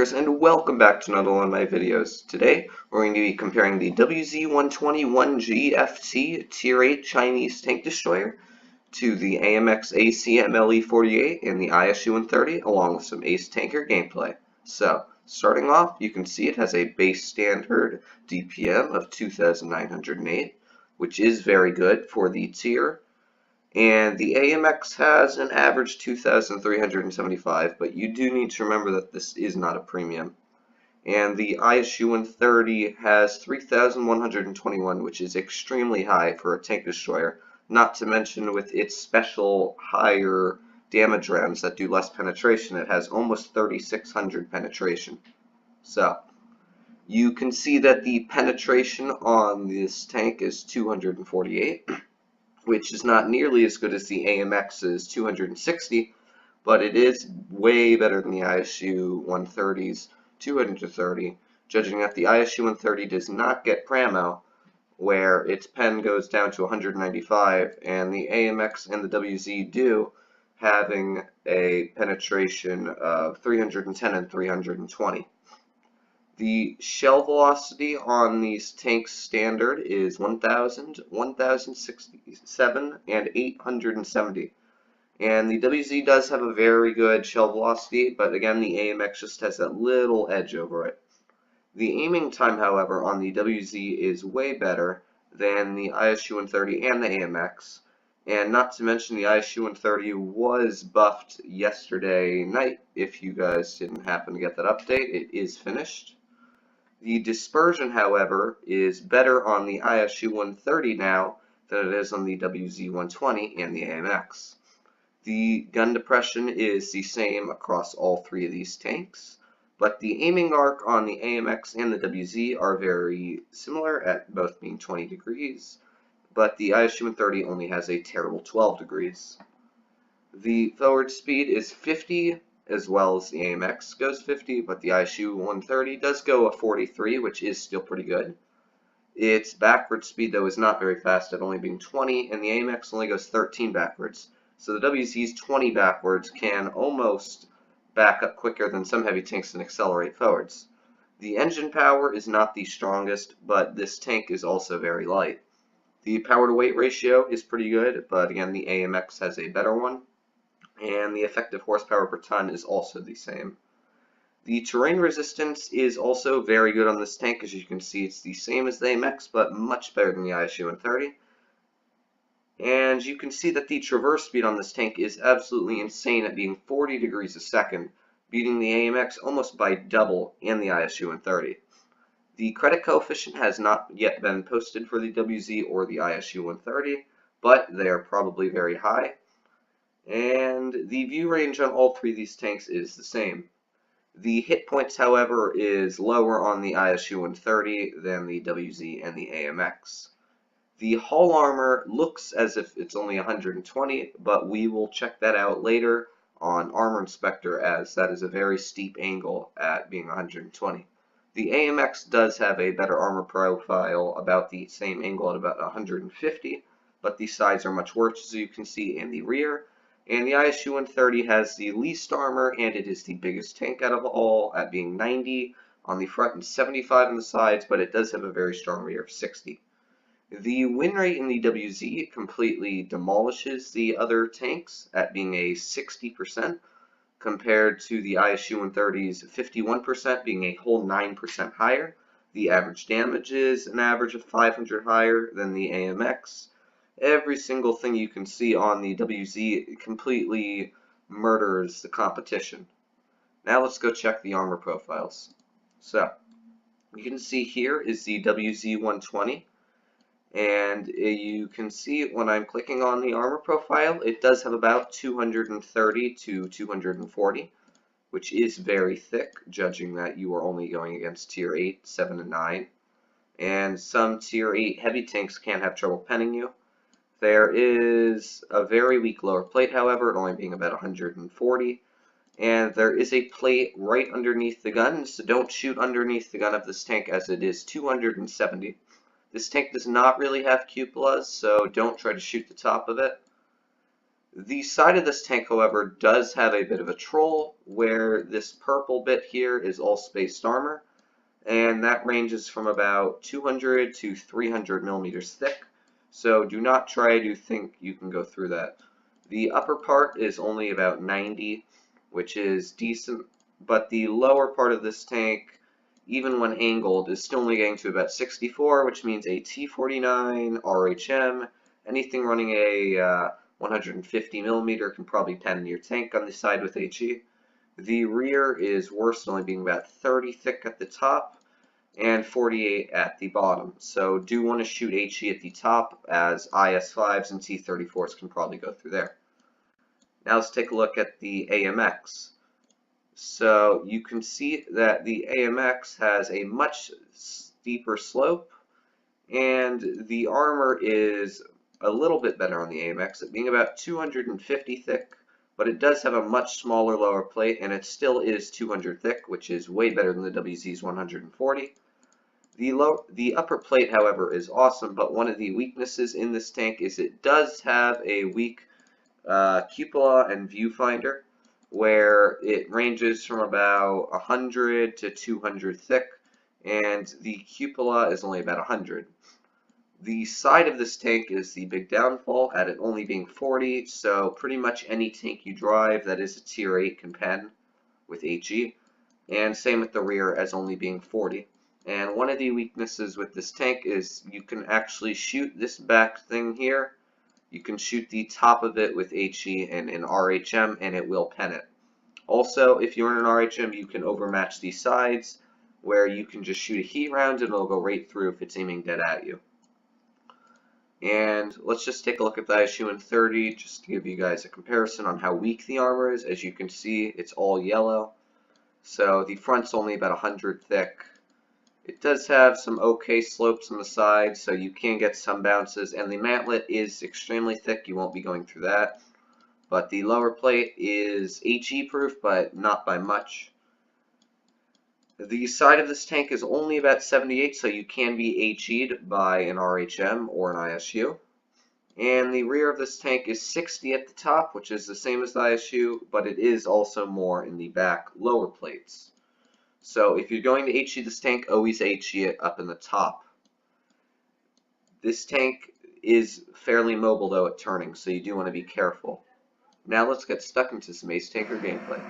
Chris, and welcome back to another one of my videos. Today, we're going to be comparing the WZ-121GFT Tier 8 Chinese Tank Destroyer to the AMX ACMLE-48 and the ISU-130, along with some Ace Tanker gameplay. So, starting off, you can see it has a base standard DPM of 2,908, which is very good for the tier. And the AMX has an average 2,375, but you do need to remember that this is not a premium. And the ISU-130 has 3,121, which is extremely high for a tank destroyer, not to mention with its special higher damage rounds that do less penetration, it has almost 3,600 penetration. So, you can see that the penetration on this tank is 248. Which is not nearly as good as the AMX's 260, but it is way better than the ISU-130's 230, judging that the ISU-130 does not get Pramo, where its pen goes down to 195, and the AMX and the WZ do, having a penetration of 310 and 320. The shell velocity on these tanks standard is 1,000, 1,067, and 870. And the WZ does have a very good shell velocity, but again, the AMX just has that little edge over it. The aiming time, however, on the WZ is way better than the ISU-130 and the AMX. And not to mention the ISU-130 was buffed yesterday night. If you guys didn't happen to get that update, it is finished. The dispersion, however, is better on the ISU-130 now than it is on the WZ-120 and the AMX. The gun depression is the same across all three of these tanks, but the aiming arc on the AMX and the WZ are very similar at both being 20 degrees, but the ISU-130 only has a terrible 12 degrees. The forward speed is 50, as well as the AMX goes 50, but the ISU-130 does go a 43, which is still pretty good. Its backward speed, though, is not very fast, at only being 20, and the AMX only goes 13 backwards. So the WZ's 20 backwards can almost back up quicker than some heavy tanks and accelerate forwards. The engine power is not the strongest, but this tank is also very light. The power-to-weight ratio is pretty good, but again, the AMX has a better one. And the effective horsepower per ton is also the same. The terrain resistance is also very good on this tank. As you can see, it's the same as the AMX, but much better than the ISU-130. And you can see that the traverse speed on this tank is absolutely insane at being 40 degrees a second, beating the AMX almost by double and the ISU-130. The credit coefficient has not yet been posted for the WZ or the ISU-130, but they are probably very high. And the view range on all three of these tanks is the same. The hit points, however, is lower on the ISU-130 than the WZ and the AMX. The hull armor looks as if it's only 120, but we will check that out later on Armor Inspector, as that is a very steep angle at being 120. The AMX does have a better armor profile, about the same angle at about 150, but the sides are much worse, as you can see in the rear. And the ISU-130 has the least armor, and it is the biggest tank out of all, at being 90 on the front and 75 on the sides, but it does have a very strong rear of 60. The win rate in the WZ completely demolishes the other tanks, at being a 60%, compared to the ISU-130's 51%, being a whole 9% higher. The average damage is an average of 500 higher than the AMX. Every single thing you can see on the WZ completely murders the competition. Now let's go check the armor profiles. So, you can see here is the WZ-120, and you can see when I'm clicking on the armor profile, it does have about 230 to 240, which is very thick, judging that you are only going against Tier 8, 7, and 9. And some Tier 8 heavy tanks can have trouble penning you. There is a very weak lower plate, however, it only being about 140, and there is a plate right underneath the gun, so don't shoot underneath the gun of this tank, as it is 270. This tank does not really have cupolas, so don't try to shoot the top of it. The side of this tank, however, does have a bit of a troll, where this purple bit here is all spaced armor, and that ranges from about 200 to 300 millimeters thick, so do not try to think you can go through that. The upper part is only about 90, which is decent, but the lower part of this tank, even when angled, is still only getting to about 64, which means a T49, RHM, anything running a 150 millimeter can probably pen your tank on the side with HE. The rear is worse, only being about 30 thick at the top and 48 at the bottom. So do want to shoot HE at the top, as IS5s and T34s can probably go through there. Now let's take a look at the AMX. So you can see that the AMX has a much steeper slope, and the armor is a little bit better on the AMX, it being about 250 thick, but it does have a much smaller lower plate, and it still is 200 thick, which is way better than the WZ's 140. The upper plate, however, is awesome, but one of the weaknesses in this tank is it does have a weak cupola and viewfinder, where it ranges from about 100 to 200 thick, and the cupola is only about 100. The side of this tank is the big downfall, at it only being 40, so pretty much any tank you drive that is a tier 8 can pen with HE, and same with the rear as only being 40. And one of the weaknesses with this tank is you can actually shoot this back thing here. You can shoot the top of it with HE and an RHM, and it will pen it. Also, if you're in an RHM, you can overmatch the sides, where you can just shoot a heat round and it'll go right through if it's aiming dead at you. And let's just take a look at the ISU in 30, just to give you guys a comparison on how weak the armor is. As you can see, it's all yellow. So the front's only about 100 thick. It does have some okay slopes on the side, so you can get some bounces, and the mantlet is extremely thick, you won't be going through that. But the lower plate is HE proof, but not by much. The side of this tank is only about 78, so you can be HE'd by an RHM or an ISU. And the rear of this tank is 60 at the top, which is the same as the ISU, but it is also more in the back lower plates. So if you're going to HE this tank, always HE it up in the top. This tank is fairly mobile though at turning, so you do want to be careful. Now let's get stuck into some Ace Tanker gameplay.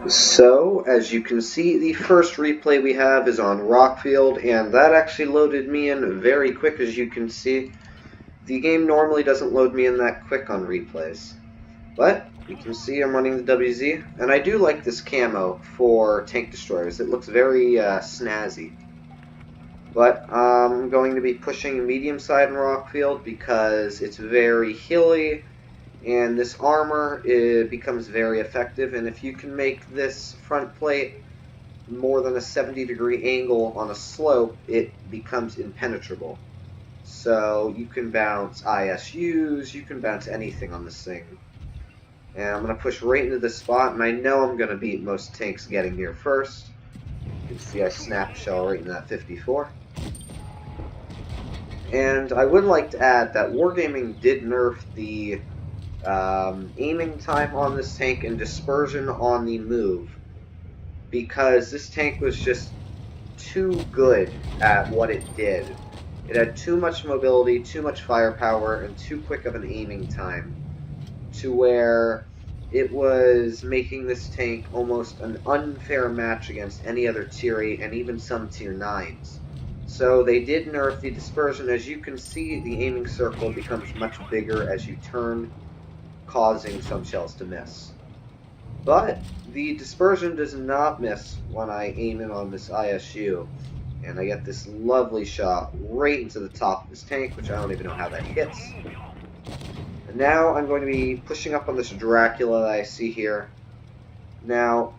So, as you can see, the first replay we have is on Rockfield, and that actually loaded me in very quick, as you can see. The game normally doesn't load me in that quick on replays. But you can see I'm running the WZ, and I do like this camo for tank destroyers. It looks very snazzy. But I'm going to be pushing medium side in Rockfield because it's very hilly, and this armor becomes very effective. And if you can make this front plate more than a 70-degree angle on a slope, it becomes impenetrable. So you can bounce ISUs, you can bounce anything on this thing. And I'm going to push right into this spot, and I know I'm going to beat most tanks getting here first. You can see I snap shell right into that 54. And I would like to add that Wargaming did nerf the aiming time on this tank and dispersion on the move, because this tank was just too good at what it did. It had too much mobility, too much firepower, and too quick of an aiming time, to where it was making this tank almost an unfair match against any other tier 8 and even some tier 9s. So they did nerf the dispersion. As you can see, the aiming circle becomes much bigger as you turn, causing some shells to miss. But the dispersion does not miss when I aim in on this ISU, and I get this lovely shot right into the top of this tank, which I don't even know how that hits. And now I'm going to be pushing up on this Dracula that I see here. Now,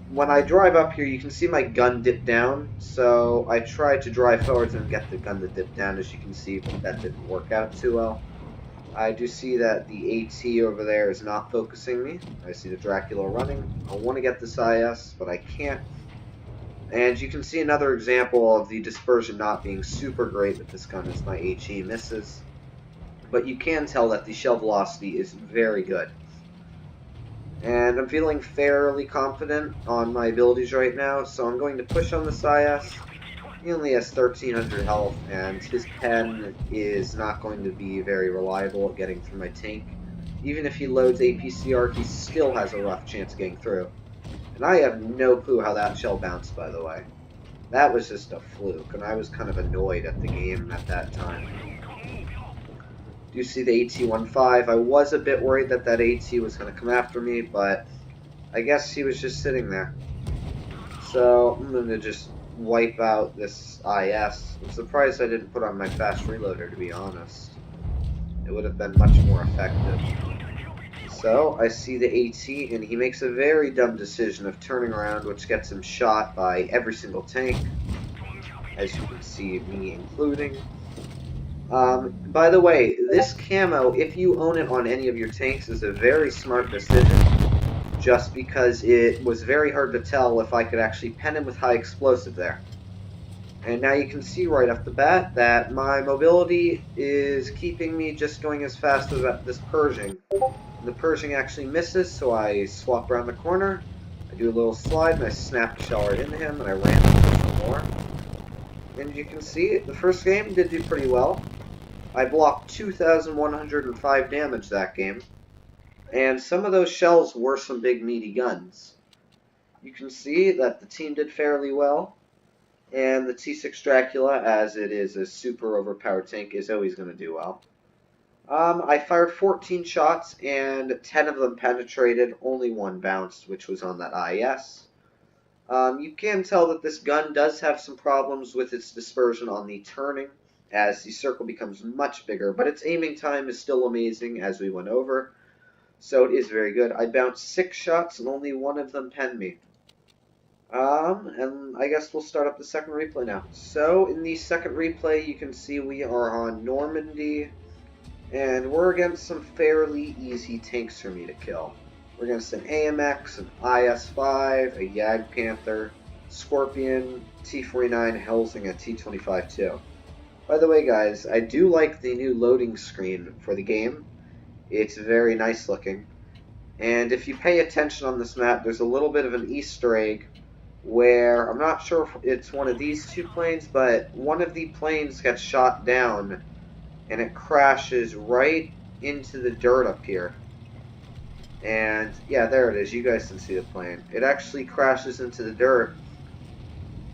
when I drive up here, you can see my gun dip down, so I tried to drive forwards and get the gun to dip down, as you can see, but that didn't work out too well. I do see that the AT over there is not focusing me. I see the Dracula running. I want to get this IS, but I can't. And you can see another example of the dispersion not being super great with this gun as my HE misses. but you can tell that the shell velocity is very good. And I'm feeling fairly confident on my abilities right now, so I'm going to push on this IS. He only has 1300 health, and his pen is not going to be very reliable at getting through my tank. Even if he loads APCR, he still has a rough chance of getting through. And I have no clue how that shell bounced, by the way. That was just a fluke, and I was kind of annoyed at the game at that time. Do you see the AT-15? I was a bit worried that that AT was going to come after me, but I guess he was just sitting there. So I'm going to just wipe out this IS. I'm surprised I didn't put on my fast reloader, to be honest. It would have been much more effective. So I see the AT, and he makes a very dumb decision of turning around, which gets him shot by every single tank, as you can see, me including. By the way, this camo, if you own it on any of your tanks, is a very smart decision, just because it was very hard to tell if I could actually pen him with high explosive there. And now you can see right off the bat that my mobility is keeping me just going as fast as this Pershing. And the Pershing actually misses, so I swap around the corner, I do a little slide, and I snap the shell right into him, and I ran for more. And you can see, the first game did do pretty well. I blocked 2,105 damage that game, and some of those shells were some big meaty guns. You can see that the team did fairly well, and the T6 Dracula, as it is a super overpowered tank, is always going to do well. I fired 14 shots, and 10 of them penetrated, only one bounced, which was on that IS. You can tell that this gun does have some problems with its dispersion on the turning, as the circle becomes much bigger, but its aiming time is still amazing, as we went over, so it is very good. I bounced 6 shots, and only one of them penned me. And I guess we'll start up the second replay now. So, in the second replay, you can see we are on Normandy, and we're against some fairly easy tanks for me to kill. We're against an AMX, an IS-5, a Yag Panther, Scorpion, T-49, Helsing, and T-25 too. By the way, guys, I do like the new loading screen for the game. It's very nice looking. And if you pay attention on this map, there's a little bit of an Easter egg where, I'm not sure if it's one of these two planes, but one of the planes gets shot down and it crashes right into the dirt up here. And yeah, there it is. You guys can see the plane. It actually crashes into the dirt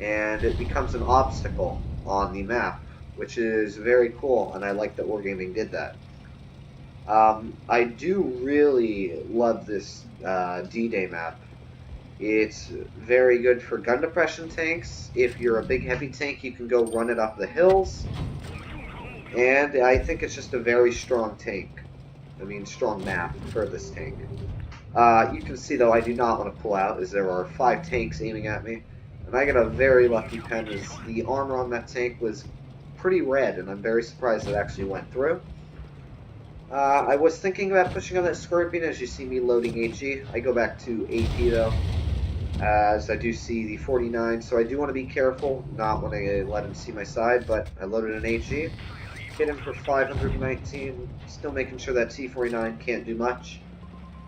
and it becomes an obstacle on the map, which is very cool, and I like that Wargaming did that. I do really love this D-Day map. It's very good for gun depression tanks. If you're a big heavy tank, you can go run it up the hills. And I think it's just a very strong tank. I mean, strong map for this tank. You can see, though, I do not want to pull out, as there are 5 tanks aiming at me. And I got a very lucky pen, as the armor on that tank was pretty red, and I'm very surprised it actually went through. I was thinking about pushing on that Scorpion, as you see me loading HE. I go back to AP, though, as I do see the 49, so I do want to be careful, not want to let him see my side, but I loaded an HE. Hit him for 519, still making sure that T-49 can't do much.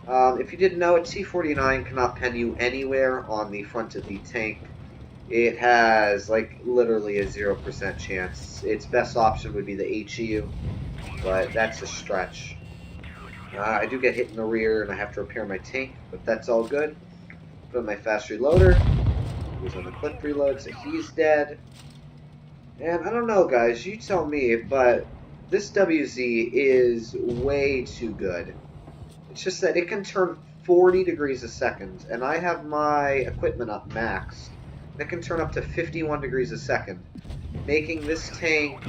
If you didn't know, a T-49 cannot pen you anywhere on the front of the tank. It has, like, literally a 0% chance. Its best option would be the HEU, but that's a stretch. I do get hit in the rear, and I have to repair my tank, but that's all good. Put on my fast reloader. He's on the clip reload, so he's dead. And I don't know, guys, you tell me, but this WZ is way too good. It's just that it can turn 40 degrees a second, and I have my equipment up maxed. It can turn up to 51 degrees a second, making this tank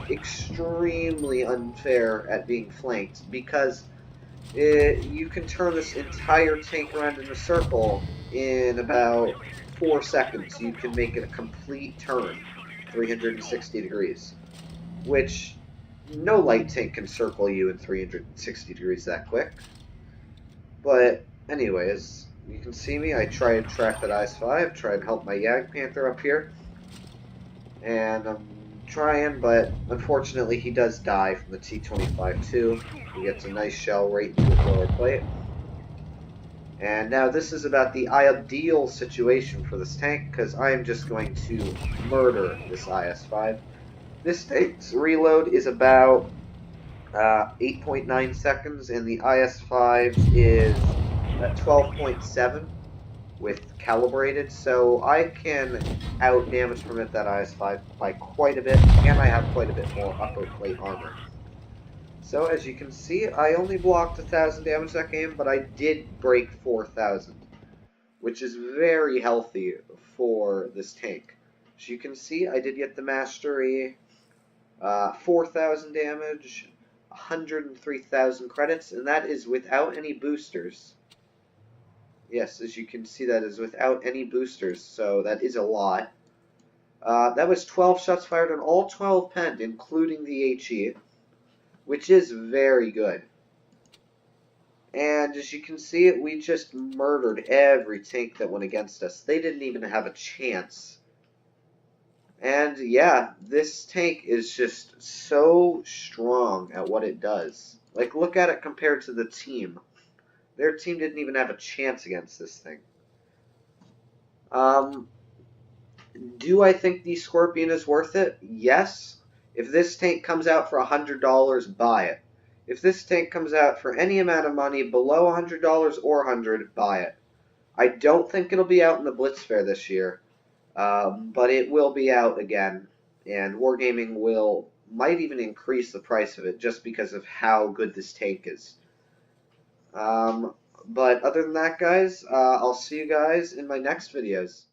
extremely unfair at being flanked, because you can turn this entire tank around in a circle in about 4 seconds. You can make it a complete turn, 360 degrees, which no light tank can circle you in 360 degrees that quick. But anyways, you can see me. I try and track that IS-5, try and help my Yag Panther up here. And I'm trying, but unfortunately he does die from the T-25 too. He gets a nice shell right into his lower plate. And now this is about the ideal situation for this tank, because I am just going to murder this IS-5. This tank's reload is about 8.9 seconds, and the IS-5's is at 12.7 with calibrated, so I can out damage permit that IS-5 by quite a bit, and I have quite a bit more upper plate armor. So as you can see, I only blocked 1,000 damage that game, but I did break 4,000, which is very healthy for this tank. As you can see, I did get the mastery, 4,000 damage, 103,000 credits, and that is without any boosters. Yes, as you can see, that is without any boosters, so that is a lot. That was 12 shots fired on all 12 penned, including the HE, which is very good. And as you can see, we just murdered every tank that went against us. They didn't even have a chance. And yeah, this tank is just so strong at what it does. Like, look at it compared to the team. Their team didn't even have a chance against this thing. Do I think the Scorpion is worth it? Yes. If this tank comes out for $100, buy it. If this tank comes out for any amount of money below $100 or $100, buy it. I don't think it'll be out in the Blitz Fair this year, but it will be out again, and Wargaming might even increase the price of it just because of how good this tank is. But other than that, guys, I'll see you guys in my next videos.